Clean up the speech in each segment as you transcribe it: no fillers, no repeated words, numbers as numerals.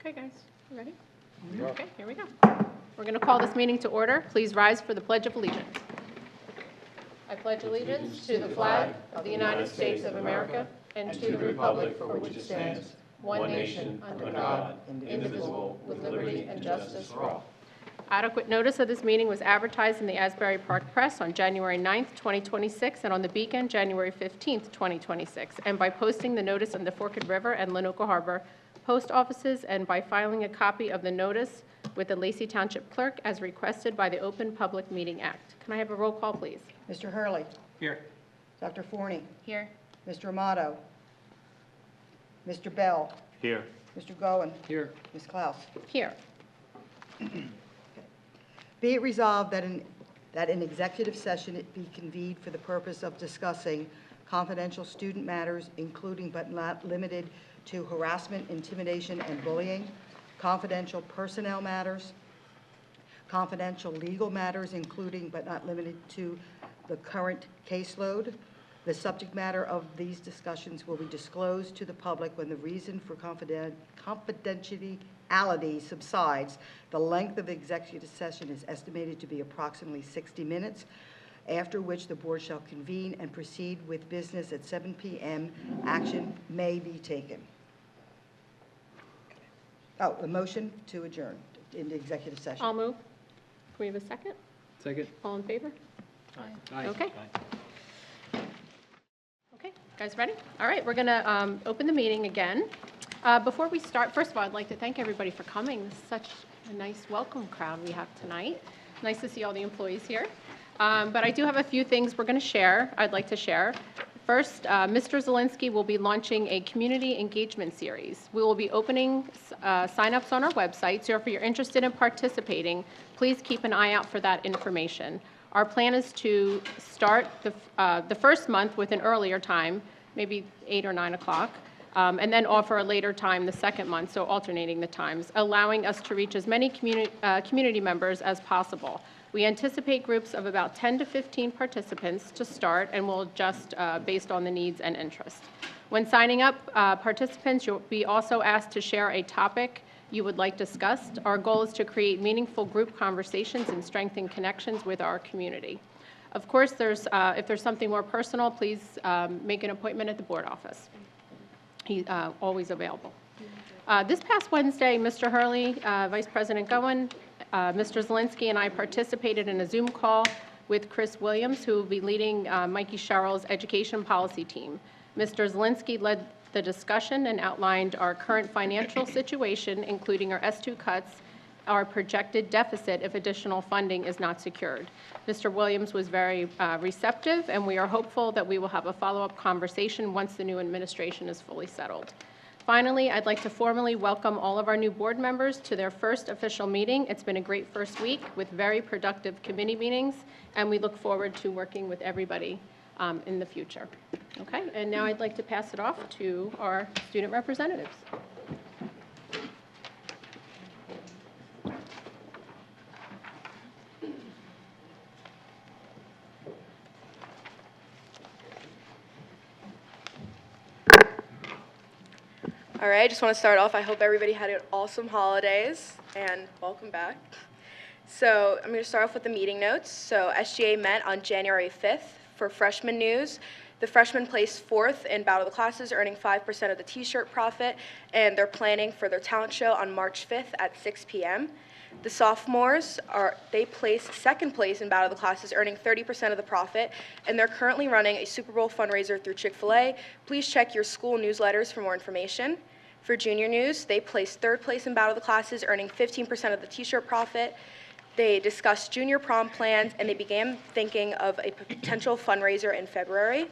Okay, guys, you ready? Okay, here we go. We're going to call this meeting to order. Please rise for the Pledge of Allegiance. I pledge allegiance to the flag of the United States of America and to the republic for which it stands, one nation, under God, indivisible, with liberty and justice for all. Adequate notice of this meeting was advertised in the Asbury Park Press on January 9th, 2026, and on the Beacon, January 15th, 2026, and by posting the notice in the Forked River and Lenoka Harbor post offices, and by filing a copy of the notice with the Lacey Township Clerk as requested by the Open Public Meeting Act. Can I have a roll call, please? Mr. Hurley. Here. Dr. Forney. Here. Mr. Amato. Mr. Bell. Here. Mr. Goen. Here. Ms. Klaus. Here. Be it resolved that an executive session it be convened for the purpose of discussing confidential student matters, including but not limited to harassment, intimidation, and bullying, confidential personnel matters, confidential legal matters, including but not limited to the current caseload. The subject matter of these discussions will be disclosed to the public when the reason for confidentiality subsides. The length of the executive session is estimated to be approximately 60 minutes, after which the board shall convene and proceed with business at 7 p.m. Action may be taken. Oh, a motion to adjourn into executive session. I'll move. Can we have a second? Second. All in favor? Aye. Okay. Okay, guys ready? All right, we're going to open the meeting again. Before we start, first of all, I'd like to thank everybody for coming. This is such a nice welcome crowd we have tonight. Nice to see all the employees here. But I do have a few things we're going to share, I'd like to share. First, Mr. Zielinski will be launching a community engagement series. We will be opening sign-ups on our website, so if you're interested in participating, please keep an eye out for that information. Our plan is to start the first month with an earlier time, maybe 8 or 9 o'clock, and then offer a later time the second month, so alternating the times, allowing us to reach as many community members as possible. We anticipate groups of about 10 to 15 participants to start, and we'll adjust based on the needs and interest. When signing up participants, you'll be also asked to share a topic you would like discussed. Our goal is to create meaningful group conversations and strengthen connections with our community. Of course, if there's something more personal, please make an appointment at the board office. He's always available. This past Wednesday, Mr. Hurley, Vice President Goen, Mr. Zielinski, and I participated in a Zoom call with Chris Williams, who will be leading Mikey Sherrill's education policy team. Mr. Zielinski led the discussion and outlined our current financial situation, including our S2 cuts, our projected deficit if additional funding is not secured. Mr. Williams was very receptive, and we are hopeful that we will have a follow-up conversation once the new administration is fully settled. Finally, I'd like to formally welcome all of our new board members to their first official meeting. It's been a great first week with very productive committee meetings, and we look forward to working with everybody in the future. Okay, and now I'd like to pass it off to our student representatives. All right, I just want to start off. I hope everybody had an awesome holidays, and welcome back. So I'm going to start off with the meeting notes. So SGA met on January 5th for freshman news. The freshmen placed 4th in Battle of the Classes, earning 5% of the t-shirt profit, and they're planning for their talent show on March 5th at 6 p.m. The sophomores, they placed 2nd place in Battle of the Classes, earning 30% of the profit, and they're currently running a Super Bowl fundraiser through Chick-fil-A. Please check your school newsletters for more information. For junior news, they placed 3rd place in Battle of the Classes, earning 15% of the t-shirt profit. They discussed junior prom plans, and they began thinking of a potential fundraiser in February.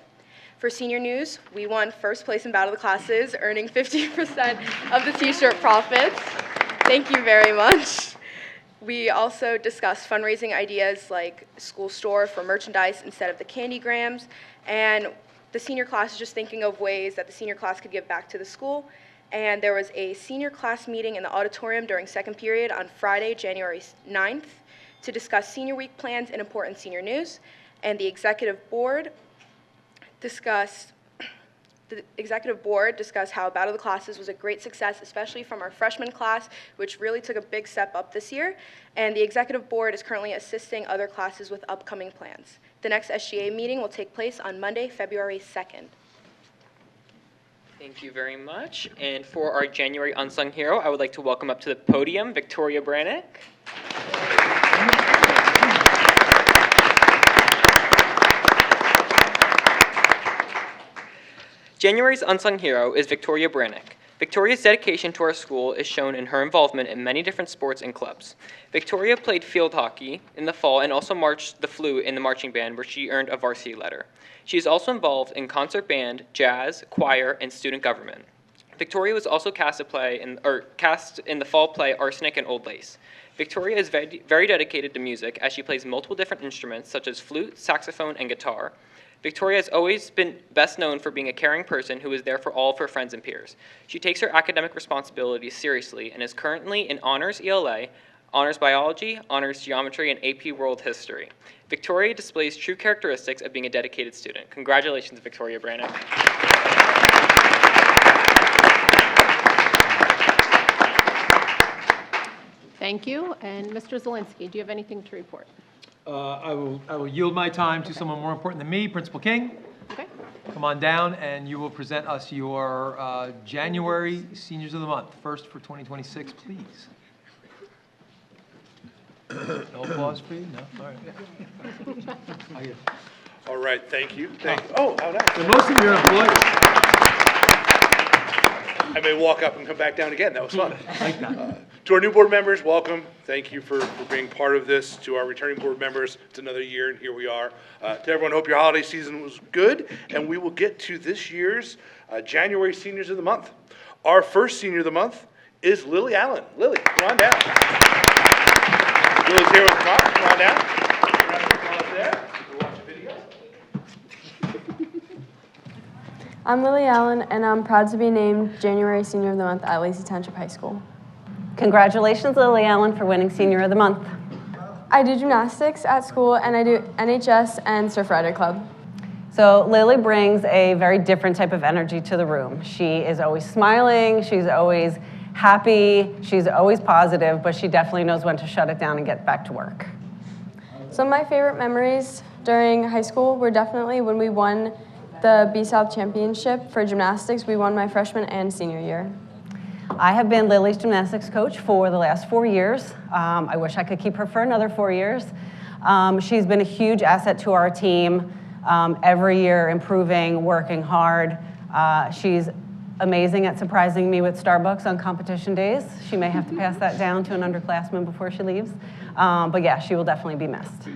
For senior news, we won 1st place in Battle of the Classes, earning 15% of the t-shirt profits. Thank you very much. We also discussed fundraising ideas like school store for merchandise instead of the candy grams, and the senior class is just thinking of ways that the senior class could give back to the school. And there was a senior class meeting in the auditorium during 2nd period on Friday, January 9th, to discuss senior week plans and important senior news. And the executive board discussed The executive board discussed how Battle of the Classes was a great success, especially from our freshman class, which really took a big step up this year. And the executive board is currently assisting other classes with upcoming plans. The next SGA meeting will take place on Monday, February 2nd. Thank you very much. And for our January Unsung Hero, I would like to welcome up to the podium Victoria Brannick. January's Unsung Hero is Victoria Brannick. Victoria's dedication to our school is shown in her involvement in many different sports and clubs. Victoria played field hockey in the fall and also marched the flute in the marching band, where she earned a varsity letter. She is also involved in concert band, jazz, choir, and student government. Victoria was also cast in the fall play Arsenic and Old Lace. Victoria is very dedicated to music, as she plays multiple different instruments such as flute, saxophone, and guitar. Victoria has always been best known for being a caring person who is there for all of her friends and peers. She takes her academic responsibilities seriously and is currently in Honors ELA, Honors Biology, Honors Geometry, and AP World History. Victoria displays true characteristics of being a dedicated student. Congratulations, Victoria Brannick. Thank you. And Mr. Zelinski, do you have anything to report? I will yield my time to someone more important than me, Principal King. Okay. Come on down, and you will present us your January Seniors of the Month. First for 2026, please. No applause for you? No? All right. All right, thank you. Oh, how nice. So most of your employees. I may walk up and come back down again. That was fun. Like that. To our new board members, welcome. Thank you for being part of this. To our returning board members, it's another year, and here we are. To everyone, hope your holiday season was good, and we will get to this year's January Seniors of the Month. Our first Senior of the Month is Lily Allen. Lily, come on down. Lily's here with Mom. Come on down. Come on there. We'll watch a video. I'm Lily Allen, and I'm proud to be named January Senior of the Month at Lacey Township High School. Congratulations, Lily Allen, for winning Senior of the Month. I do gymnastics at school, and I do NHS and Surf Rider Club. So Lily brings a very different type of energy to the room. She is always smiling, she's always happy, she's always positive, but she definitely knows when to shut it down and get back to work. Some of my favorite memories during high school were definitely when we won the B-South Championship for gymnastics. We won my freshman and senior year. I have been Lily's gymnastics coach for the last 4 years. I wish I could keep her for another 4 years. She's been a huge asset to our team, every year improving, working hard. She's amazing at surprising me with Starbucks on competition days. She may have to pass that down to an underclassman before she leaves. But yeah, she will definitely be missed.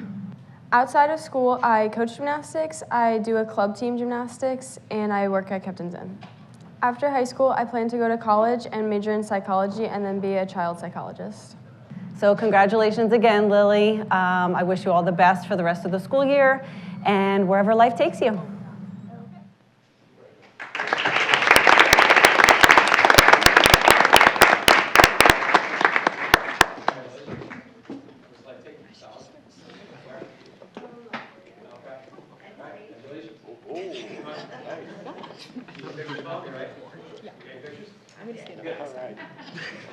Outside of school, I coach gymnastics, I do a club team gymnastics, and I work at Captain's Inn. After high school, I plan to go to college and major in psychology and then be a child psychologist. So congratulations again, Lily. I wish you all the best for the rest of the school year and wherever life takes you.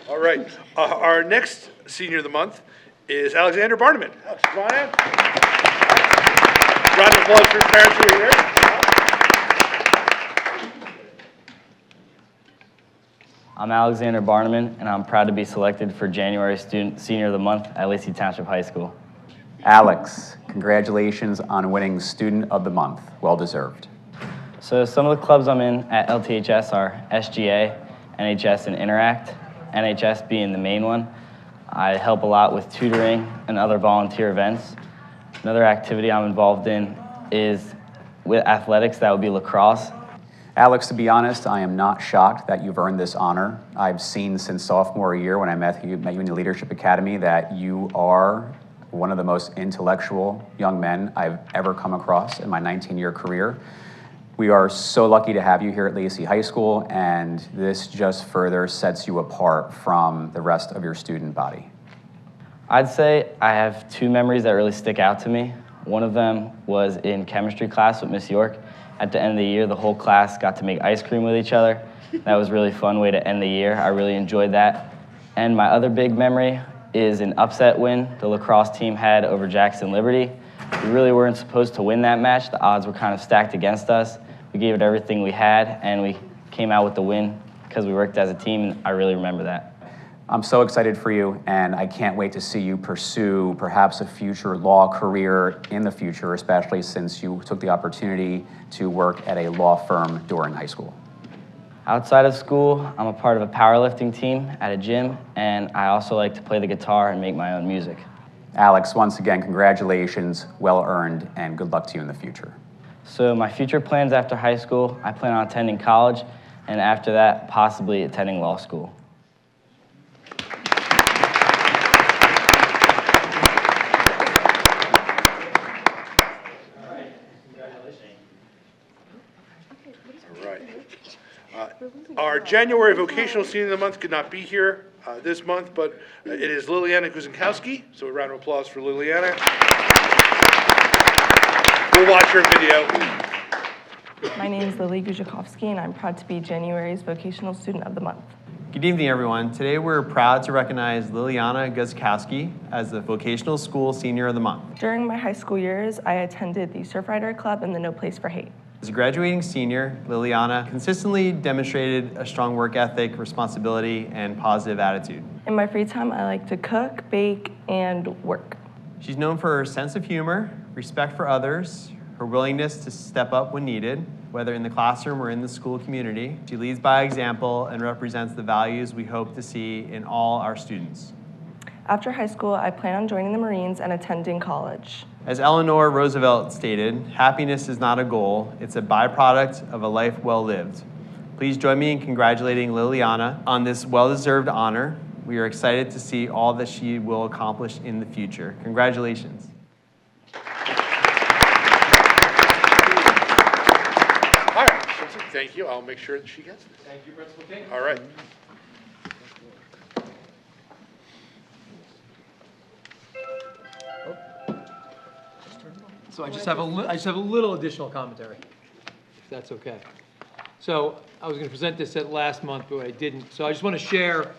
All right. Our next Senior of the Month is Alexander Barneman. Alex, come on in. Round of applause for your parents who are here. I'm Alexander Barneman, and I'm proud to be selected for January Senior of the Month at Lacey Township High School. Alex, congratulations on winning Student of the Month. Well deserved. So some of the clubs I'm in at LTHS are SGA, NHS, and Interact. NHS being the main one. I help a lot with tutoring and other volunteer events. Another activity I'm involved in is with athletics, that would be lacrosse. Alex, to be honest, I am not shocked that you've earned this honor. I've seen since sophomore year when I met you in the Leadership Academy that you are one of the most intellectual young men I've ever come across in my 19-year career. We are so lucky to have you here at Lacey High School, and this just further sets you apart from the rest of your student body. I'd say I have two memories that really stick out to me. One of them was in chemistry class with Miss York. At the end of the year, the whole class got to make ice cream with each other. That was a really fun way to end the year. I really enjoyed that. And my other big memory is an upset win the lacrosse team had over Jackson Liberty. We really weren't supposed to win that match. The odds were kind of stacked against us. We gave it everything we had, and we came out with the win because we worked as a team, and I really remember that. I'm so excited for you, and I can't wait to see you pursue perhaps a future law career in the future, especially since you took the opportunity to work at a law firm during high school. Outside of school, I'm a part of a powerlifting team at a gym, and I also like to play the guitar and make my own music. Alex, once again, congratulations, well earned, and good luck to you in the future. So my future plans after high school, I plan on attending college, and after that, possibly attending law school. Our January Vocational Senior of the Month could not be here this month, but it is Liliana Guzenkowski, so a round of applause for Liliana. We'll watch her video. My name is Lily Guzenkowski, and I'm proud to be January's Vocational Student of the Month. Good evening, everyone. Today we're proud to recognize Liliana Guzenkowski as the Vocational School Senior of the Month. During my high school years, I attended the Surfrider Club and the No Place for Hate. As a graduating senior, Liliana consistently demonstrated a strong work ethic, responsibility, and positive attitude. In my free time, I like to cook, bake, and work. She's known for her sense of humor, respect for others, her willingness to step up when needed, whether in the classroom or in the school community. She leads by example and represents the values we hope to see in all our students. After high school, I plan on joining the Marines and attending college. As Eleanor Roosevelt stated, happiness is not a goal, it's a byproduct of a life well lived. Please join me in congratulating Liliana on this well-deserved honor. We are excited to see all that she will accomplish in the future. Congratulations. All right, thank you. I'll make sure that she gets this. Thank you, Principal King. All right. So I just have a little additional commentary, if that's okay. So I was going to present this at last month, but I didn't. So I just want to share,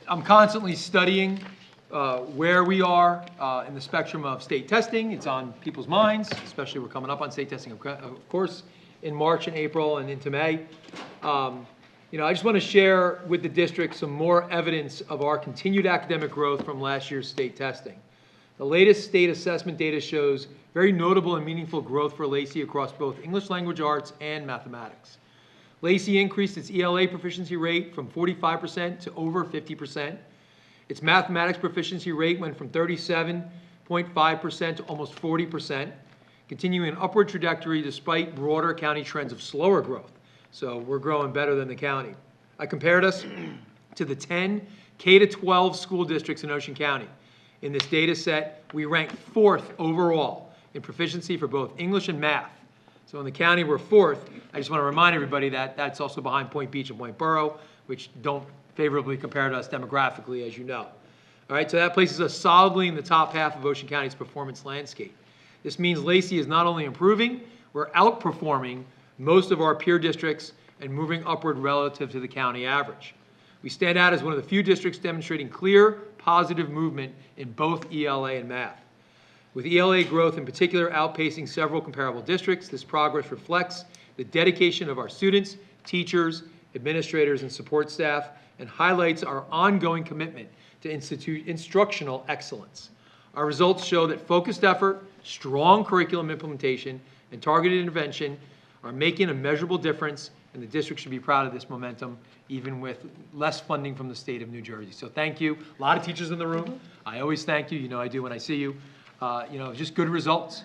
I'm constantly studying where we are in the spectrum of state testing. It's on people's minds, especially we're coming up on state testing, of course, in March and April and into May. I just want to share with the district some more evidence of our continued academic growth from last year's state testing. The latest state assessment data shows very notable and meaningful growth for Lacey across both English language arts and mathematics. Lacey increased its ELA proficiency rate from 45% to over 50%. Its mathematics proficiency rate went from 37.5% to almost 40%, continuing an upward trajectory despite broader county trends of slower growth. So we're growing better than the county. I compared us to the 10 K-12 school districts in Ocean County. In this data set, we ranked 4th overall in proficiency for both English and math. So in the county, we're 4th. I just want to remind everybody that that's also behind Point Beach and Point Borough, which don't favorably compare to us demographically, as you know. All right, so that places us solidly in the top half of Ocean County's performance landscape. This means Lacey is not only improving, we're outperforming most of our peer districts and moving upward relative to the county average. We stand out as one of the few districts demonstrating clear, positive movement in both ELA and math. With ELA growth in particular outpacing several comparable districts, this progress reflects the dedication of our students, teachers, administrators, and support staff, and highlights our ongoing commitment to instructional excellence. Our results show that focused effort, strong curriculum implementation, and targeted intervention are making a measurable difference, and the district should be proud of this momentum, even with less funding from the state of New Jersey. So thank you. A lot of teachers in the room. I always thank you. You know I do when I see you. Just good results.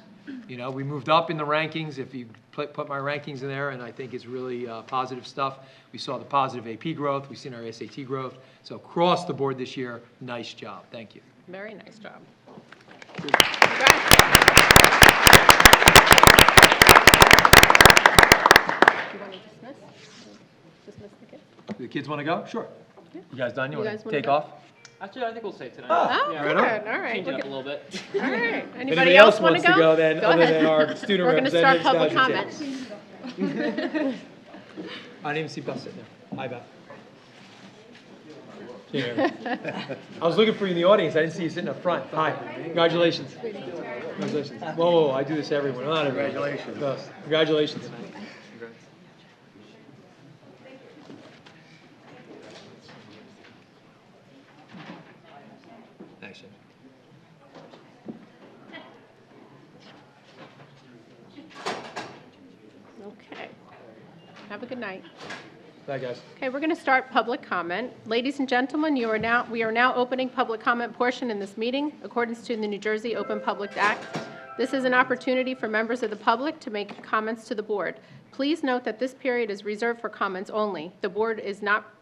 We moved up in the rankings. If you put my rankings in there, and I think it's really positive stuff. We saw the positive AP growth. We've seen our SAT growth. So across the board this year, nice job. Thank you. Very nice job. You want to dismiss the kids? Do the kids want to go? Sure. Yeah. You guys done? You You want guys to wanna take go? off? Actually, I think we'll stay tonight. Oh, Yeah, good. right All right. Change it Look up a little bit. All right. Anybody Anybody else want to wants to go then, Go other ahead. than our student We're going to start representatives, public now's your comment. chance. I didn't even see Beth sitting there. Hi, Beth. Yeah. I was looking for you in the audience. I didn't see you sitting up front. Hi. Congratulations. Congratulations. Whoa, I do this to everyone. Not everyone. Congratulations. No, congratulations. Thanks, James. Okay. Have a good night. Bye, guys. Okay, we're going to start public comment. Ladies and gentlemen, we are now opening public comment portion in this meeting, accordance to the New Jersey Open Public Act. This is an opportunity for members of the public to make comments to the board. Please note that this period is reserved for comments only. The board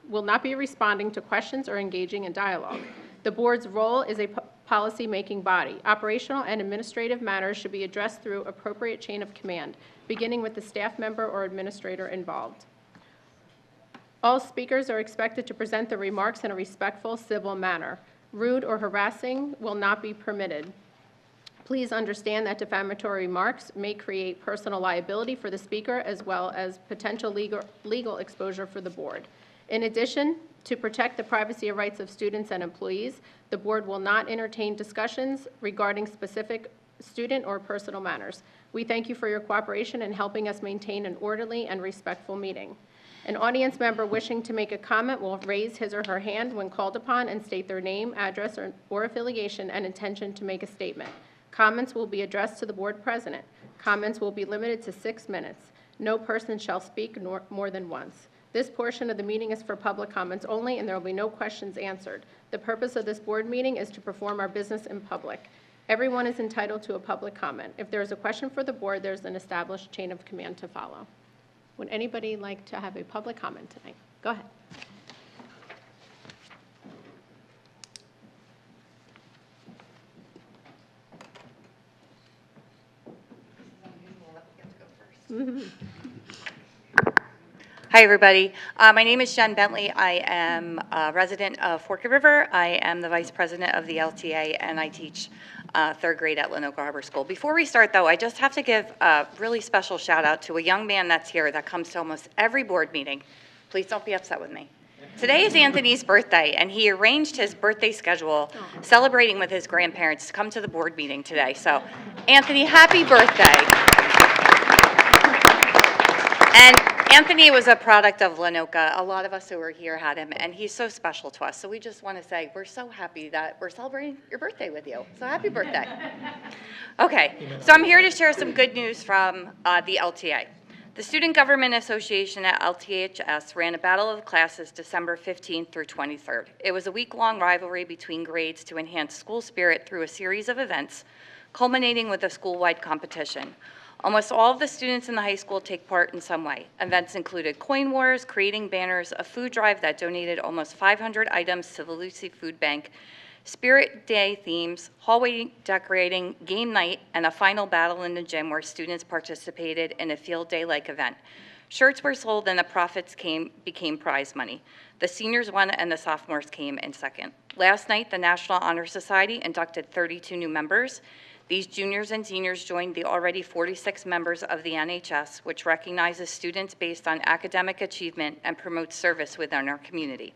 will not be responding to questions or engaging in dialogue. The board's role is a policy-making body. Operational and administrative matters should be addressed through appropriate chain of command, beginning with the staff member or administrator involved. All speakers are expected to present their remarks in a respectful, civil manner. Rude or harassing will not be permitted. Please understand that defamatory remarks may create personal liability for the speaker as well as potential legal exposure for the board. In addition, to protect the privacy and rights of students and employees, the board will not entertain discussions regarding specific student or personal matters. We thank you for your cooperation in helping us maintain an orderly and respectful meeting. An audience member wishing to make a comment will raise his or her hand when called upon and state their name, address, or affiliation and intention to make a statement. Comments will be addressed to the board president. Comments will be limited to 6 minutes. No person shall speak more than once. This portion of the meeting is for public comments only, and there will be no questions answered. The purpose of this board meeting is to perform our business in public. Everyone is entitled to a public comment. If there is a question for the board, there's an established chain of command to follow. Would anybody like to have a public comment tonight? Go ahead. Hi, everybody. My name is Jen Bentley. I am a resident of Forked River. I am the vice president of the LTA, and I teach third grade at Lenoka Harbor School. Before we start, though, I just have to give a really special shout out to a young man that's here that comes to almost every board meeting. Please don't be upset with me. Today is Anthony's birthday, and he arranged his birthday schedule celebrating with his grandparents to come to the board meeting today. So, Anthony, happy birthday. And Anthony was a product of Lenoka. A lot of us who were here had him, and he's so special to us. So we just want to say we're so happy that we're celebrating your birthday with you. So happy birthday. Okay, so I'm here to share some good news from the LTA. The Student Government Association at LTHS ran a Battle of the Classes December 15th through 23rd. It was a week-long rivalry between grades to enhance school spirit through a series of events, culminating with a school-wide competition. Almost all of the students in the high school take part in some way. Events included coin wars, creating banners, a food drive that donated almost 500 items to the Lucy Food Bank, Spirit Day themes, hallway decorating, game night, and a final battle in the gym where students participated in a field day-like event. Shirts were sold and the profits became prize money. The seniors won and the sophomores came in second. Last night, the National Honor Society inducted 32 new members. These juniors and seniors joined the already 46 members of the NHS, which recognizes students based on academic achievement and promotes service within our community.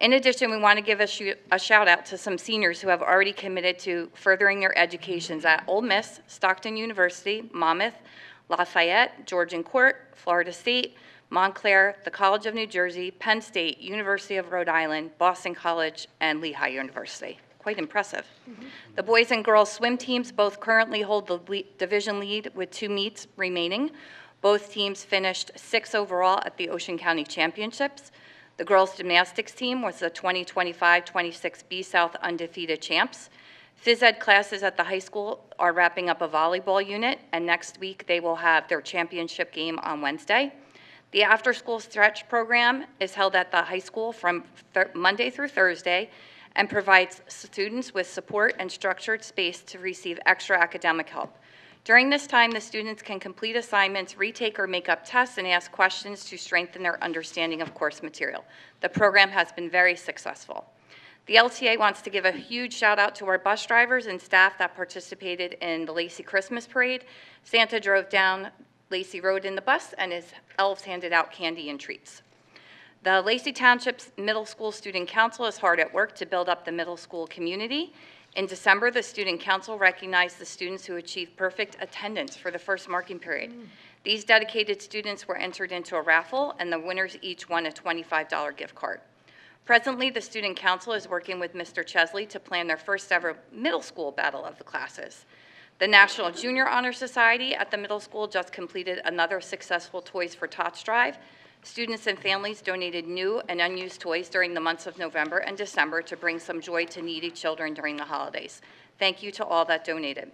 In addition, we want to give a shout out to some seniors who have already committed to furthering their educations at Ole Miss, Stockton University, Monmouth, Lafayette, Georgian Court, Florida State, Montclair, the College of New Jersey, Penn State, University of Rhode Island, Boston College, and Lehigh University. Quite impressive. Mm-hmm. The boys and girls swim teams both currently hold the division lead with 2 meets remaining. Both teams finished 6th overall at the Ocean County Championships. The girls gymnastics team was the 2025-26 B-South undefeated champs. Phys ed classes at the high school are wrapping up a volleyball unit, and next week they will have their championship game on Wednesday. The after-school stretch program is held at the high school from Monday through Thursday, and provides students with support and structured space to receive extra academic help. During this time, the students can complete assignments, retake or make up tests, and ask questions to strengthen their understanding of course material. The program has been very successful. The LTA wants to give a huge shout out to our bus drivers and staff that participated in the Lacey Christmas Parade. Santa drove down Lacey rode in the bus, and his elves handed out candy and treats. The Lacey Township's Middle School Student Council is hard at work to build up the middle school community. In December, the Student Council recognized the students who achieved perfect attendance for the first marking period. These dedicated students were entered into a raffle, and the winners each won a $25 gift card. Presently, the Student Council is working with Mr. Chesley to plan their first ever middle school battle of the classes. The National Junior Honor Society at the middle school just completed another successful Toys for Tots drive. Students and families donated new and unused toys during the months of November and December to bring some joy to needy children during the holidays. Thank you to all that donated.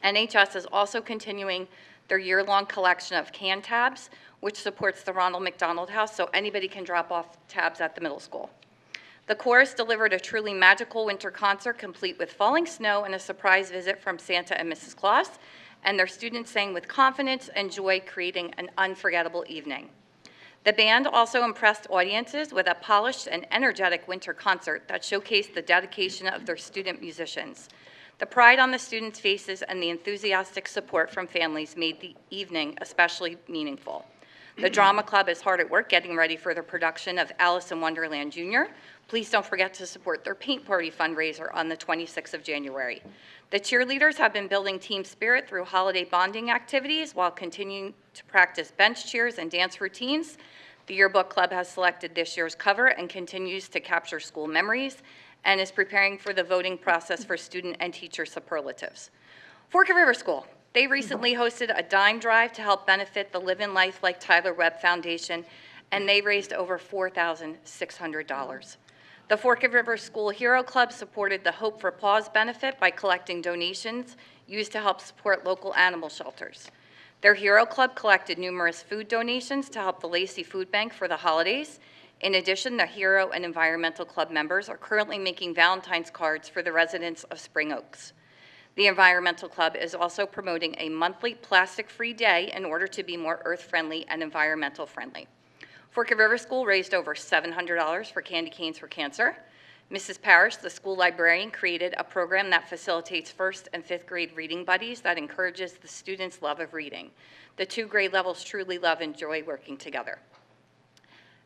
NHS is also continuing their year-long collection of can tabs, which supports the Ronald McDonald House, so anybody can drop off tabs at the middle school. The chorus delivered a truly magical winter concert complete with falling snow and a surprise visit from Santa and Mrs. Claus, and their students sang with confidence and joy, creating an unforgettable evening. The band also impressed audiences with a polished and energetic winter concert that showcased the dedication of their student musicians. The pride on the students' faces and the enthusiastic support from families made the evening especially meaningful. The Drama Club is hard at work getting ready for the production of Alice in Wonderland Jr. Please don't forget to support their paint party fundraiser on the 26th of January. The cheerleaders have been building team spirit through holiday bonding activities while continuing to practice bench cheers and dance routines. The Yearbook Club has selected this year's cover and continues to capture school memories and is preparing for the voting process for student and teacher superlatives. Forked River School. They recently hosted a dime drive to help benefit the Live in Life Like Tyler Webb Foundation, and they raised over $4,600. The Forked River School Hero Club supported the Hope for Paws benefit by collecting donations used to help support local animal shelters. Their Hero Club collected numerous food donations to help the Lacey Food Bank for the holidays. In addition, the Hero and Environmental Club members are currently making Valentine's cards for the residents of Spring Oaks. The Environmental Club is also promoting a monthly plastic-free day in order to be more earth-friendly and environmental-friendly. Forked River School raised over $700 for Candy Canes for Cancer. Mrs. Parrish, the school librarian, created a program that facilitates 1st and 5th grade reading buddies that encourages the students' love of reading. The 2 grade levels truly love and enjoy working together.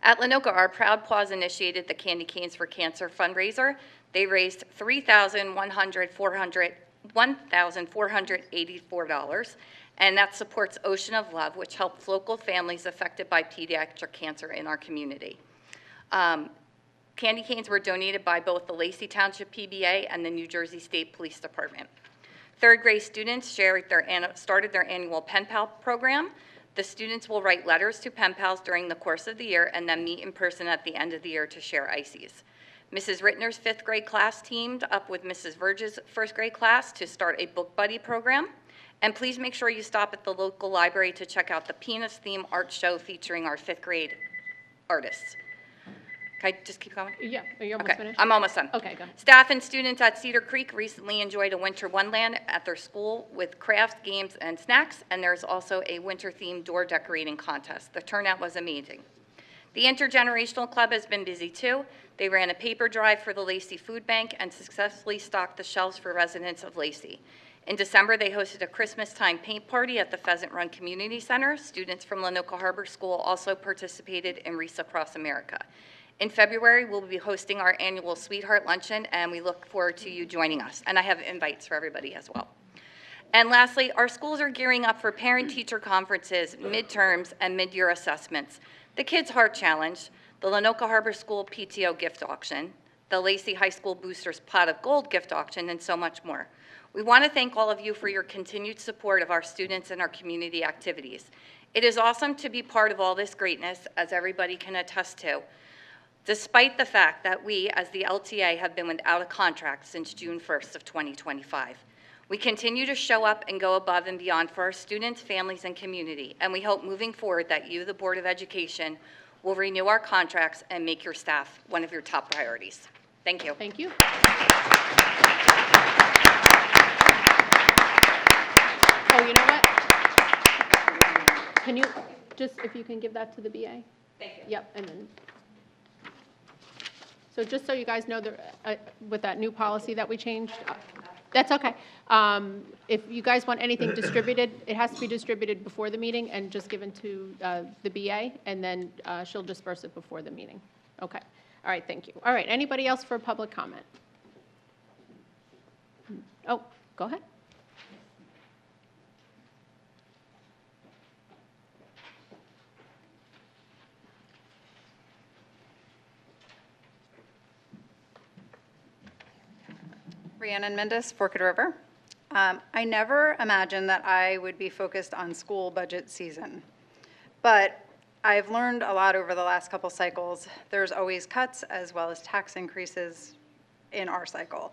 At Lenoka, our Proud Paws initiated the Candy Canes for Cancer fundraiser. They raised $1,484, and that supports Ocean of Love, which helps local families affected by pediatric cancer in our community. Candy canes were donated by both the Lacey Township PBA and the New Jersey State Police Department. 3rd grade students started their annual Pen Pal program. The students will write letters to pen pals during the course of the year and then meet in person at the end of the year to share ices. Mrs. Rittner's 5th grade class teamed up with Mrs. Verge's 1st grade class to start a book buddy program. And please make sure you stop at the local library to check out the Peanuts theme art show featuring our 5th grade artists. Can I just keep going? Yeah, are you almost Okay, finished? I'm almost done. Okay, go. Staff and students at Cedar Creek recently enjoyed a winter wonderland at their school with crafts, games, and snacks, and there's also a winter-themed door decorating contest. The turnout was amazing. The Intergenerational Club has been busy too. They ran a paper drive for the Lacey Food Bank and successfully stocked the shelves for residents of Lacey. In December, they hosted a Christmas time paint party at the Pheasant Run Community Center. Students from Lenoka Harbor School also participated in Wreaths Across America. In February, we'll be hosting our annual Sweetheart Luncheon, and we look forward to you joining us. And I have invites for everybody as well. And lastly, our schools are gearing up for parent-teacher conferences, midterms, and mid-year assessments, the Kids Heart Challenge, the Lenoka Harbor School PTO gift auction, the Lacey High School Boosters Pot of Gold gift auction, and so much more. We want to thank all of you for your continued support of our students and our community activities. It is awesome to be part of all this greatness, as everybody can attest to, despite the fact that we, as the LTA, have been without a contract since June 1st of 2025. We continue to show up and go above and beyond for our students, families, and community, and we hope moving forward that you, the Board of Education, will renew our contracts and make your staff one of your top priorities. Thank you. Thank you. Oh, you know what? Can you just, if you can give that to the BA? Thank you. Yep, and then. So just so you guys know, with that new policy that we changed, That's okay. If you guys want anything distributed, it has to be distributed before the meeting and just given to the BA, and then she'll disperse it before the meeting. Okay. All right, thank you. All right, anybody else for public comment? Oh, go ahead. Rhiannon Mendes, Forked River. I never imagined that I would be focused on school budget season, but I've learned a lot over the last couple cycles. There's always cuts as well as tax increases in our cycle.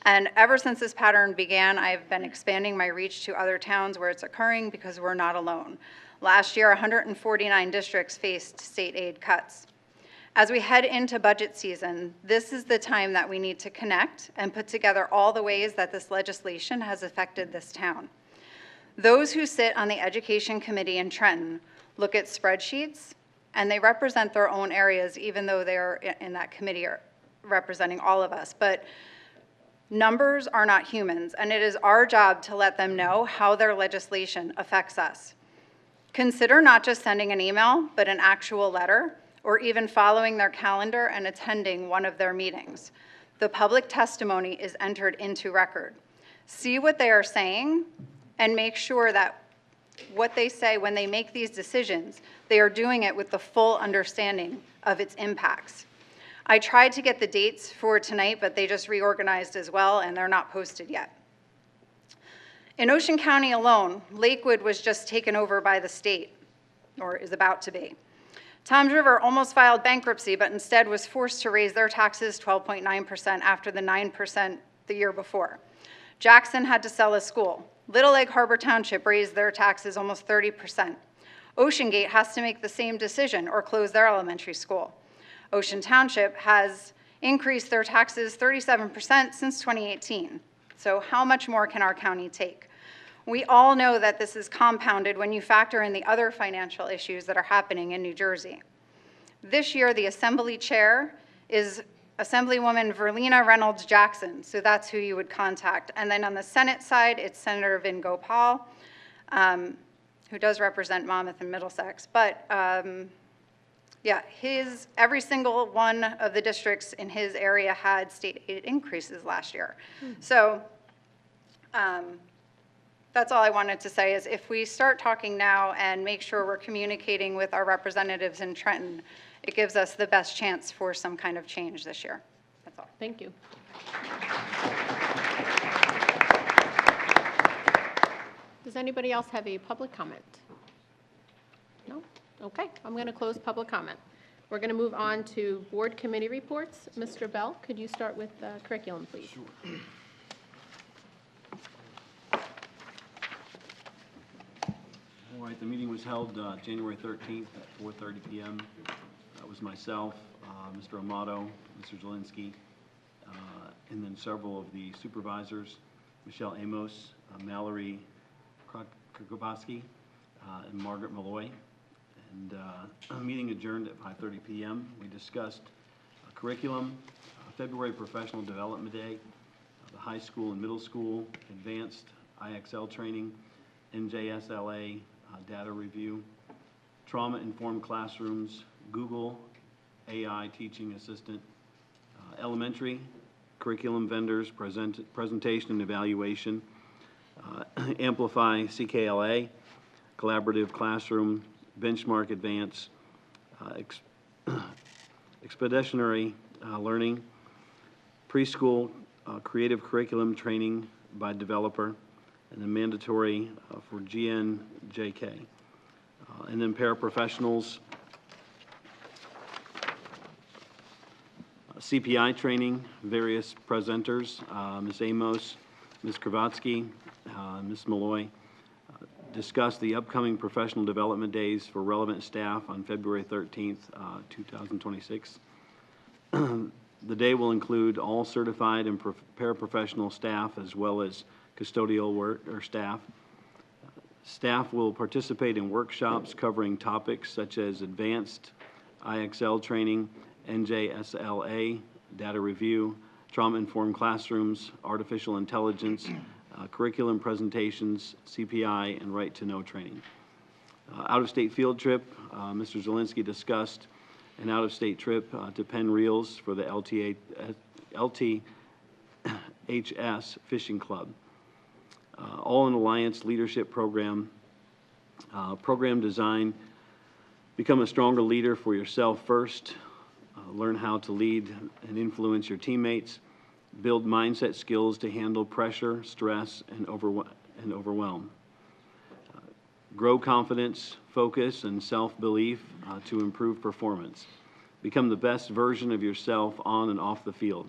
And ever since this pattern began, I've been expanding my reach to other towns where it's occurring because we're not alone. Last year, 149 districts faced state aid cuts. As we head into budget season, this is the time that we need to connect and put together all the ways that this legislation has affected this town. Those who sit on the Education Committee in Trenton look at spreadsheets, and they represent their own areas, even though they're in that committee are representing all of us. But numbers are not humans, and it is our job to let them know how their legislation affects us. Consider not just sending an email, but an actual letter, or even following their calendar and attending one of their meetings. The public testimony is entered into record. See what they are saying and make sure that what they say when they make these decisions, they are doing it with the full understanding of its impacts. I tried to get the dates for tonight, but they just reorganized as well, and they're not posted yet. In Ocean County alone, Lakewood was just taken over by the state, or is about to be. Toms River almost filed bankruptcy, but instead was forced to raise their taxes 12.9% after the 9% the year before. Jackson had to sell a school. Little Egg Harbor Township raised their taxes almost 30%. Ocean Gate has to make the same decision or close their elementary school. Ocean Township has increased their taxes 37% since 2018. So how much more can our county take? We all know that this is compounded when you factor in the other financial issues that are happening in New Jersey. This year, the Assembly Chair is Assemblywoman Verlina Reynolds Jackson, so that's who you would contact. And then on the Senate side, it's Senator Vin Gopal, who does represent Monmouth and Middlesex. But yeah, every single one of the districts in his area had state aid increases last year. So that's all I wanted to say is if we start talking now and make sure we're communicating with our representatives in Trenton, it gives us the best chance for some kind of change this year. That's all. Thank you. Does anybody else have a public comment? No? Okay, I'm going to close public comment. We're going to move on to board committee reports. Mr. Bell, could you start with curriculum, please? Sure. All right, the meeting was held January 13th at 4:30 p.m. That was myself, Mr. Amato, Mr. Zielinski, and then several of the supervisors, Michelle Amos, Mallory Krikovatsky, and Margaret Malloy. And a meeting adjourned at 5:30 p.m. We discussed curriculum, February Professional Development Day, the high school and middle school, advanced IXL training, NJSLA, data review, trauma-informed classrooms, Google, AI teaching assistant, elementary, curriculum vendors, presentation and evaluation, Amplify CKLA, collaborative classroom, benchmark advance, expeditionary learning, preschool creative curriculum training by developer, and then mandatory for GNJK. And then paraprofessionals, CPI training, various presenters, Ms. Amos, Ms. Kravatsky, Ms. Malloy, discussed the upcoming professional development days for relevant staff on February 13th, 2026. The day will include all certified and paraprofessional staff as well as custodial work or staff. Staff will participate in workshops covering topics such as advanced IXL training, NJSLA, data review, trauma-informed classrooms, artificial intelligence, curriculum presentations, CPI, and right-to-know training. Out-of-state field trip, Mr. Zielinski discussed an out-of-state trip to Penn Reels for the LTHS Fishing Club. All in Alliance Leadership Program, program design, become a stronger leader for yourself first, learn how to lead and influence your teammates, build mindset skills to handle pressure, stress, and overwhelm. Grow confidence, focus, and self-belief to improve performance. Become the best version of yourself on and off the field.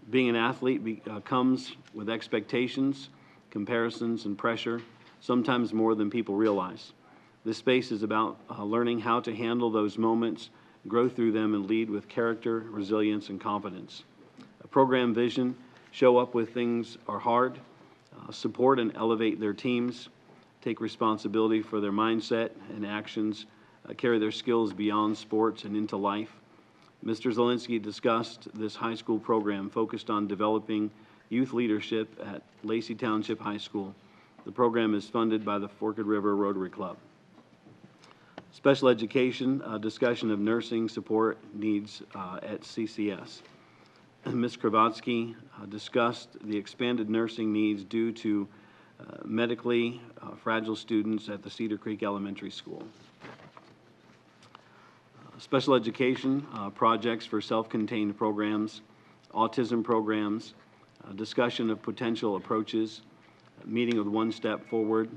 Being an athlete comes with expectations, comparisons, and pressure, sometimes more than people realize. This space is about learning how to handle those moments, grow through them, and lead with character, resilience, and confidence. A program vision, show up when things are hard, support and elevate their teams, take responsibility for their mindset and actions, carry their skills beyond sports and into life. Mr. Zielinski discussed this high school program focused on developing youth leadership at Lacey Township High School. The program is funded by the Forked River Rotary Club. Special education, discussion of nursing support needs at CCS. Ms. Kravatsky discussed the expanded nursing needs due to medically fragile students at the Cedar Creek Elementary School. Special education projects for self-contained programs, autism programs, discussion of potential approaches, meeting with One Step Forward,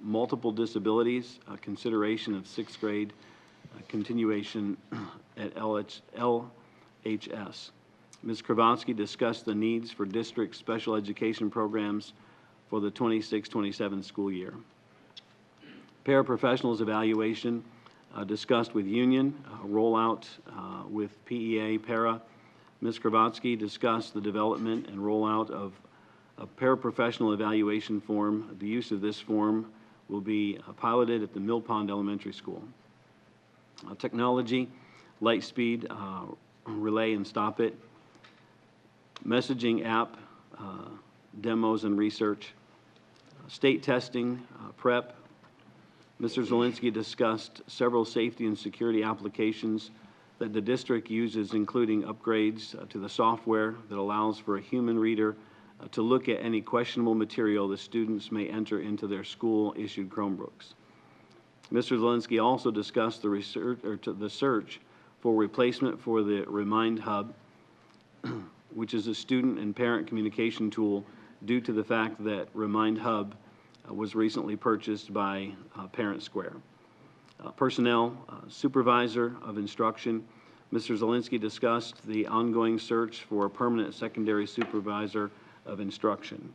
multiple disabilities, consideration of 6th grade, continuation at LHS. Ms. Kravatsky discussed the needs for district special education programs for the 26-27 school year. Paraprofessionals evaluation discussed with union, rollout with PEA para. Ms. Kravatsky discussed the development and rollout of a paraprofessional evaluation form. The use of this form will be piloted at the Mill Pond Elementary School. Technology, Lightspeed, Relay and Stop It, messaging app, demos and research, state testing, prep. Mr. Zielinski discussed several safety and security applications that the district uses, including upgrades to the software that allows for a human reader to look at any questionable material the students may enter into their school-issued Chromebooks. Mr. Zielinski also discussed the search for replacement for the Remind Hub, which is a student and parent communication tool due to the fact that Remind Hub was recently purchased by Parent Square. Personnel, supervisor of instruction. Mr. Zielinski discussed the ongoing search for a permanent secondary supervisor of instruction.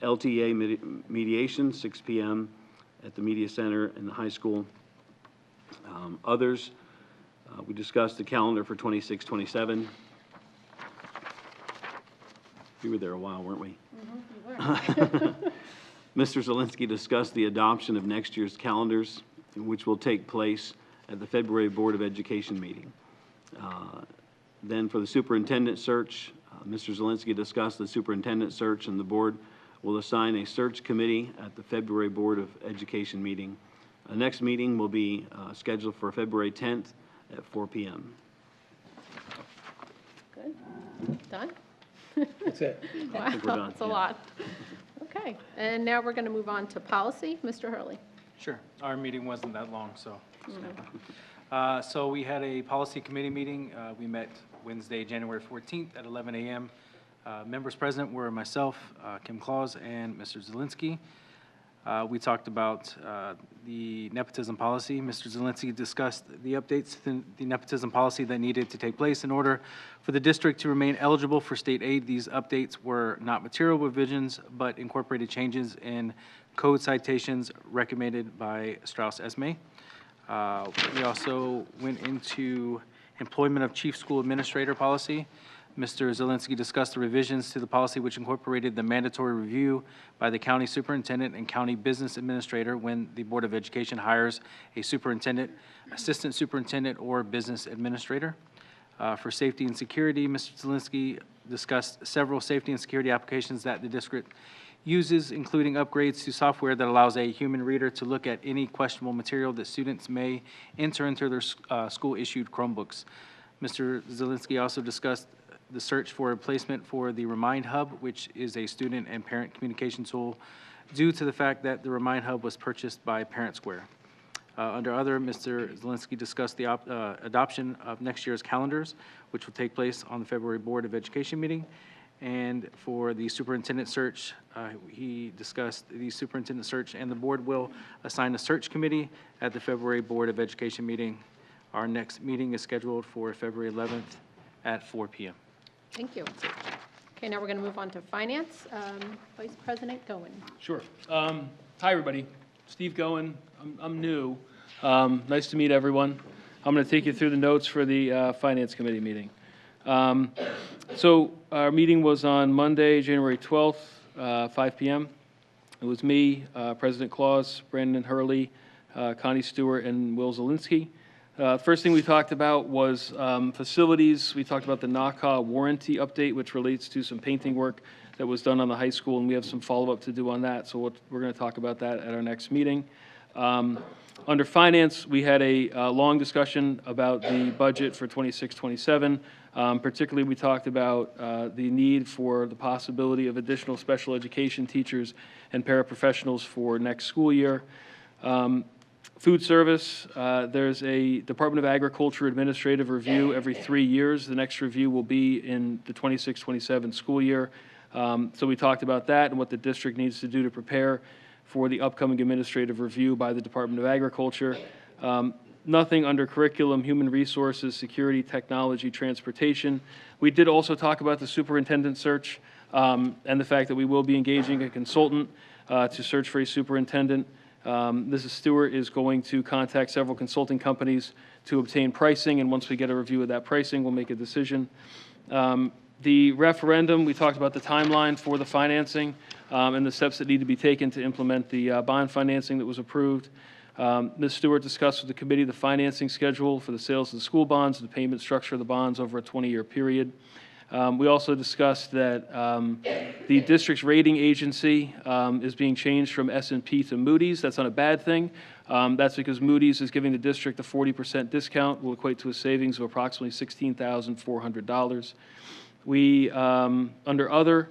LTA mediation, 6 p.m. at the Media Center in the high school. Others, we discussed the calendar for 26-27. We were there a while, weren't we? Mm-hmm, you were. Mr. Zielinski discussed the adoption of next year's calendars, which will take place at the February Board of Education meeting. Then for the superintendent search, Mr. Zielinski discussed the superintendent search, and the board will assign a search committee at the February Board of Education meeting. The next meeting will be scheduled for February 10th at 4 p.m. Good. Done? That's it. Wow, I think we're done, that's a yeah. lot. Okay, and now we're going to move on to policy. Mr. Hurley. Sure. Our meeting wasn't that long, so. Mhm. So we had a policy committee meeting. We met Wednesday, January 14th at 11 a.m. Members present were myself, Kim Claus, and Mr. Zielinski. We talked about the nepotism policy. Mr. Zielinski discussed the updates to the nepotism policy that needed to take place in order for the district to remain eligible for state aid. These updates were not material revisions, but incorporated changes in code citations recommended by Strauss Esme. We also went into employment of chief school administrator policy. Mr. Zielinski discussed the revisions to the policy which incorporated the mandatory review by the county superintendent and county business administrator when the Board of Education hires a superintendent, assistant superintendent, or business administrator. For safety and security, Mr. Zielinski discussed several safety and security applications that the district uses, including upgrades to software that allows a human reader to look at any questionable material that students may enter into their school-issued Chromebooks. Mr. Zielinski also discussed the search for a replacement for the Remind Hub, which is a student and parent communication tool, due to the fact that the Remind Hub was purchased by Parent Square. Under other, Mr. Zielinski discussed the adoption of next year's calendars, which will take place on the February Board of Education meeting. And for the superintendent search, he discussed the superintendent search, and the board will assign a search committee at the February Board of Education meeting. Our next meeting is scheduled for February 11th at 4 p.m. Thank you. Okay, now we're going to move on to finance. Vice President Goen. Sure. Hi, everybody. Steve Goen. I'm new. Nice to meet everyone. I'm going to take you through the notes for the Finance Committee meeting. So our meeting was on Monday, January 12th, 5 p.m. It was me, President Claus, Brandon Hurley, Connie Stewart, and Will Zielinski. First thing we talked about was facilities. We talked about the NACA warranty update, which relates to some painting work that was done on the high school, and we have some follow-up to do on that, so we're going to talk about that at our next meeting. Under finance, we had a long discussion about the budget for 26-27. Particularly, we talked about the need for the possibility of additional special education teachers and paraprofessionals for next school year. Food service, there's a Department of Agriculture administrative review every 3 years. The next review will be in the 26-27 school year. So we talked about that and what the district needs to do to prepare for the upcoming administrative review by the Department of Agriculture. Nothing under curriculum, human resources, security, technology, transportation. We did also talk about the superintendent search and the fact that we will be engaging a consultant to search for a superintendent. Mrs. Stewart is going to contact several consulting companies to obtain pricing, and once we get a review of that pricing, we'll make a decision. The referendum, we talked about the timeline for the financing and the steps that need to be taken to implement the bond financing that was approved. Ms. Stewart discussed with the committee the financing schedule for the sales of the school bonds, the payment structure of the bonds over a 20-year period. We also discussed that the district's rating agency is being changed from S&P to Moody's. That's not a bad thing. That's because Moody's is giving the district a 40% discount, will equate to a savings of approximately $16,400. We, under other,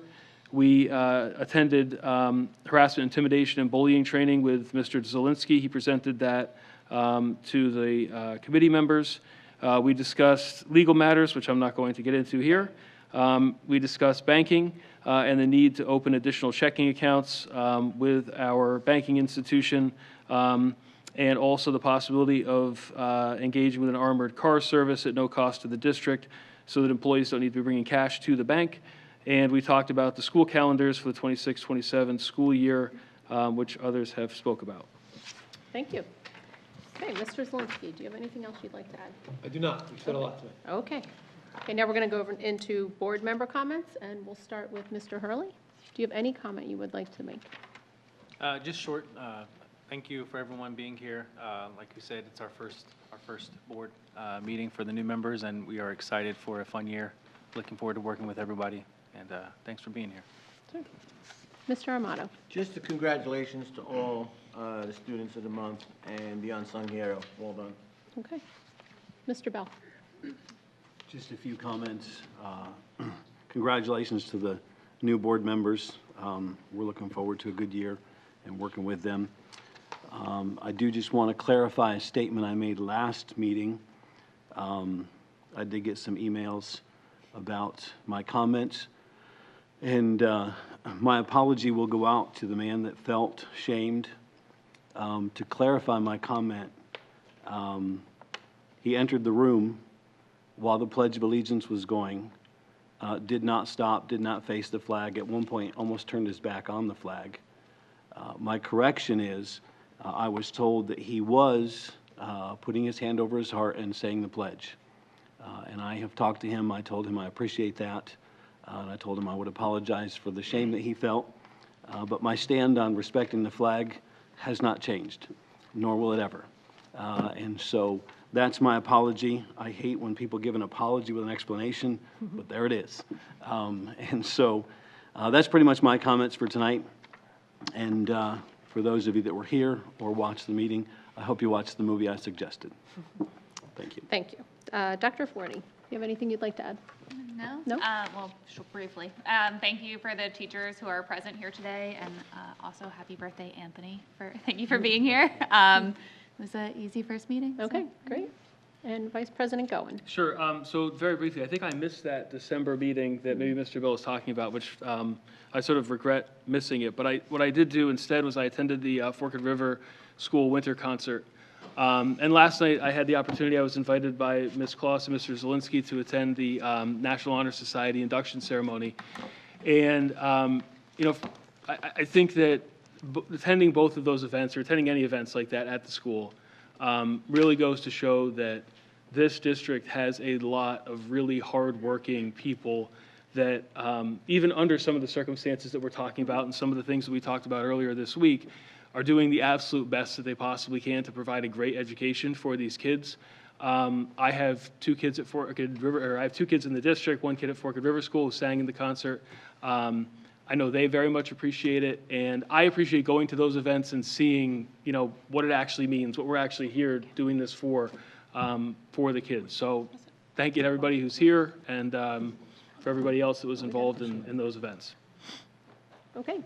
we attended harassment, intimidation, and bullying training with Mr. Zielinski. He presented that to the committee members. We discussed legal matters, which I'm not going to get into here. We discussed banking and the need to open additional checking accounts with our banking institution, and also the possibility of engaging with an armored car service at no cost to the district so that employees don't need to be bringing cash to the bank. And we talked about the school calendars for the 26-27 school year, which others have spoke about. Thank you. Okay, Mr. Zielinski, do you have anything else you'd like to add? I do not. We've said a lot tonight. Okay. Okay, now we're going to go over into board member comments, and we'll start with Mr. Hurley. Do you have any comment you would like to make? Just short, thank you for everyone being here. Like we said, it's our first board meeting for the new members, and we are excited for a fun year. Looking forward to working with everybody, and thanks for being here. Sure. Mr. Armato. Just a congratulations to all the students of the month and the unsung hero. Well done. Okay. Mr. Bell. Just a few comments. Congratulations to the new board members. We're looking forward to a good year and working with them. I do just want to clarify a statement I made last meeting. I did get some emails about my comments, and my apology will go out to the man that felt shamed. To clarify my comment, he entered the room while the Pledge of Allegiance was going, did not stop, did not face the flag, at one point almost turned his back on the flag. My correction is, I was told that he was putting his hand over his heart and saying the pledge. And I have talked to him. I told him I appreciate that. And I told him I would apologize for the shame that he felt. But my stand on respecting the flag has not changed, nor will it ever. And so That's my apology. I hate when people give an apology with an explanation, but there it is. And so that's pretty much my comments for tonight. And for those of you that were here or watched the meeting, I hope you watched the movie I suggested. Thank you. Thank you. Dr. Forney, you have anything you'd like to add? No? No? Well, briefly. Thank you for the teachers who are present here today, and also happy birthday, Anthony. Thank you for being here. It was an easy first meeting. so- Okay, great. And Vice President Goen. Sure. So very briefly, I think I missed that December meeting that maybe Mr. Bill was talking about, which I sort of regret missing it. But what I did do instead was I attended the Forked River School Winter Concert. And last night I had the opportunity, I was invited by Ms. Kloss and Mr. Zielinski to attend the National Honor Society induction ceremony. And, I think that attending both of those events, or attending any events like that at the school, really goes to show that this district has a lot of really hardworking people that, even under some of the circumstances that we're talking about and some of the things that we talked about earlier this week, are doing the absolute best that they possibly can to provide a great education for these kids. I have two kids at Forked River, or I have two kids in the district, one kid at Forked River School who sang in the concert. I know they very much appreciate it, and I appreciate going to those events and seeing, what it actually means, what we're actually here doing this for the kids. So thank you to everybody who's here, and for everybody else that was involved in those events. Okay.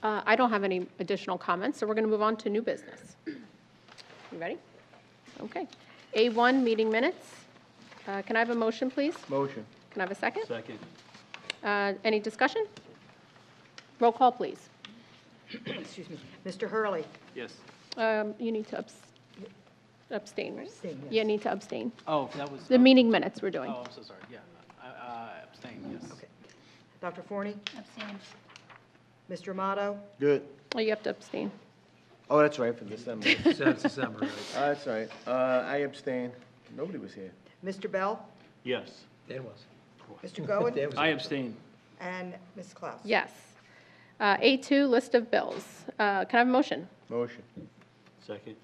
I don't have any additional comments, so we're going to move on to new business. You ready? Okay. A1, meeting minutes. Can I have a motion, please? Motion. Can I have a second? Second. Any discussion? Roll call, please. Excuse me. Mr. Hurley. Yes. You need to abstain, right? Abstain, yes. You need to abstain. Oh, that was. The meeting minutes we're doing. Oh, I'm so sorry. Yeah. Abstain, yes. Okay. Dr. Forney. Abstain. Mr. Amato. Good. Oh, you have to abstain. Oh, that's right, for December. That's December, right? That's right. I abstain. Nobody was here. Mr. Bell. Yes. Dan was. Mr. Goen. Dan was I abstain. And Ms. Klaus. Yes. A2, list of bills. Can I have a motion? Motion. Second.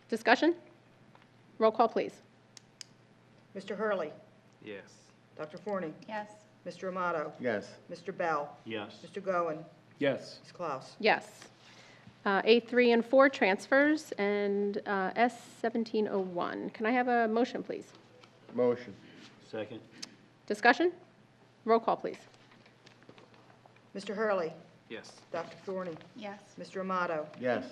Discussion? Roll call, please. Mr. Hurley. Yes. Dr. Forney. Yes. Mr. Amato. Yes. Mr. Bell. Yes. Mr. Goen. Yes. Ms. Klaus. Yes. A3 and 4, transfers, and S1701. Can I have a motion, please? Motion. Second. Discussion? Roll call, please. Mr. Hurley. Yes. Dr. Forney. Yes. Mr. Amato. Yes.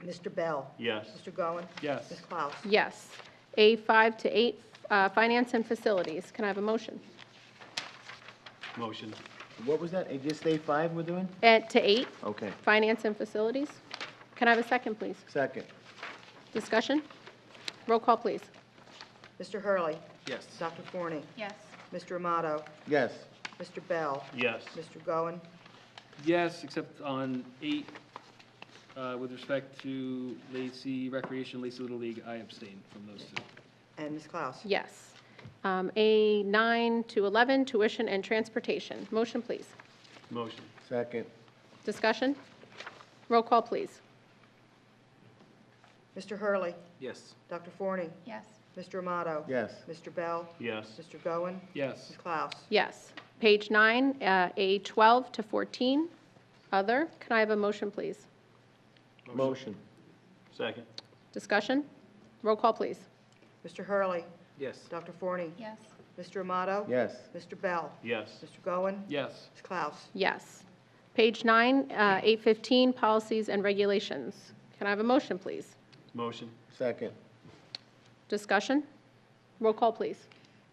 Mr. Bell. Yes. Mr. Goen. Yes. Ms. Klaus. Yes. A5 to 8, finance and facilities. Can I have a motion? Motion. What was that? Just A5 we're doing? To 8, Okay. finance and facilities. Can I have a second, please? Second. Discussion? Roll call, please. Mr. Hurley. Yes. Dr. Forney. Yes. Mr. Amato. Yes. Mr. Bell. Yes. Mr. Goen. Yes, except on 8, with respect to Lacey Recreation, Lacey Little League, I abstain from those two. And Ms. Klaus. Yes. A9 to 11, tuition and transportation. Motion, please. Motion. Second. Discussion? Roll call, please. Mr. Hurley. Yes. Dr. Forney. Yes. Mr. Amato. Yes. Mr. Bell. Yes. Mr. Goen. Yes. Ms. Klaus. Yes. Page 9, A12 to 14, other. Can I have a motion, please? Motion. Second. Discussion? Roll call, please. Mr. Hurley. Yes. Dr. Forney. Yes. Mr. Amato. Yes. Mr. Bell. Yes. Mr. Goen. Yes. Ms. Klaus. Yes. Page 9, 815, policies and regulations. Can I have a motion, please? Motion. Second. Discussion? Roll call, please.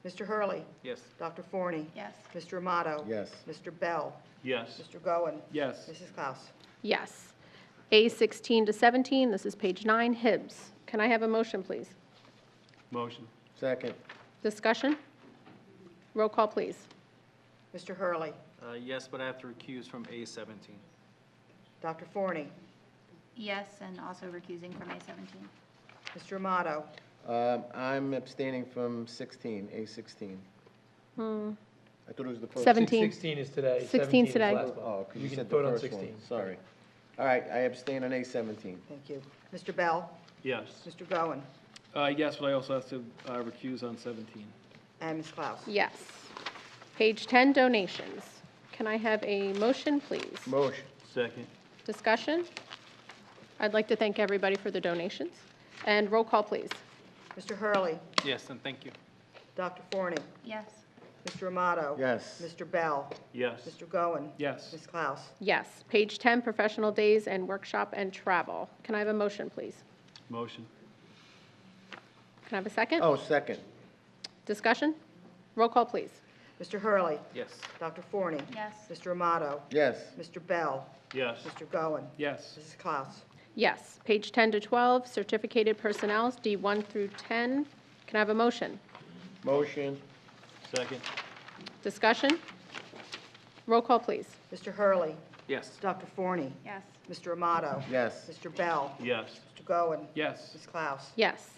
Mr. Hurley. Yes. Dr. Forney. Yes. Mr. Amato. Yes. Mr. Bell. Yes. Mr. Goen. Yes. Mrs. Klaus. Yes. A16 to 17, this is page 9, Hibbs. Can I have a motion, please? Motion. Second. Discussion? Roll call, please. Mr. Hurley. Yes, but I have to recuse from A17. Dr. Forney. Yes, and also recusing from A17. Mr. Amato. I'm abstaining from 16, A16. I thought it was the first. 17. 16 is today. 16 is today. last month. Oh, 'cause You you can said the vote on first 16. one. Sorry. All right, I abstain on A17. Thank you. Mr. Bell. Yes. Mr. Goen. Yes, but I also have to recuse on 17. And Ms. Klaus? Yes. Page 10, donations. Can I have a motion, please? Motion. Second. Discussion? I'd like to thank everybody for the donations. And roll call, please. Mr. Hurley? Yes, and thank you. Dr. Forney? Yes. Mr. Amato? Yes. Mr. Bell? Yes. Mr. Goen? Yes. Ms. Klaus? Yes. Page 10, professional days and workshop and travel. Can I have a motion, please? Motion. Can I have a second? Oh, second. Discussion? Roll call, please. Mr. Hurley? Yes. Dr. Forney? Yes. Mr. Amato? Yes. Mr. Bell? Yes. Mr. Goen? Yes. Mrs. Klaus? Yes. Page 10 to 12, certificated personnel, D1 through 10. Can I have a motion? Motion. Second. Discussion? Roll call, please. Mr. Hurley? Yes. Dr. Forney? Yes. Mr. Amato? Yes. Mr. Bell? Yes. Mr. Goen? Yes. Ms. Klaus? Yes.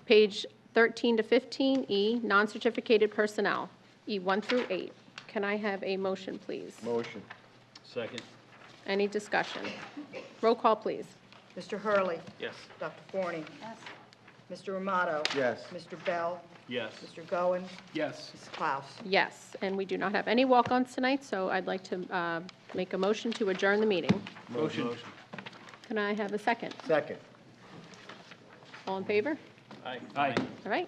Page 13 to 15, E, non-certificated personnel, E1 through 8. Can I have a motion, please? Motion. Second. Any discussion? Roll call, please. Mr. Hurley? Yes. Dr. Forney? Yes. Mr. Amato? Yes. Mr. Bell? Yes. Mr. Goen? Yes. Ms. Klaus? Yes, and we do not have any walk-ons tonight, so I'd like to make a motion to adjourn the meeting. Motion. Can I have a second? Second. All in favor? Aye. Aye. All right.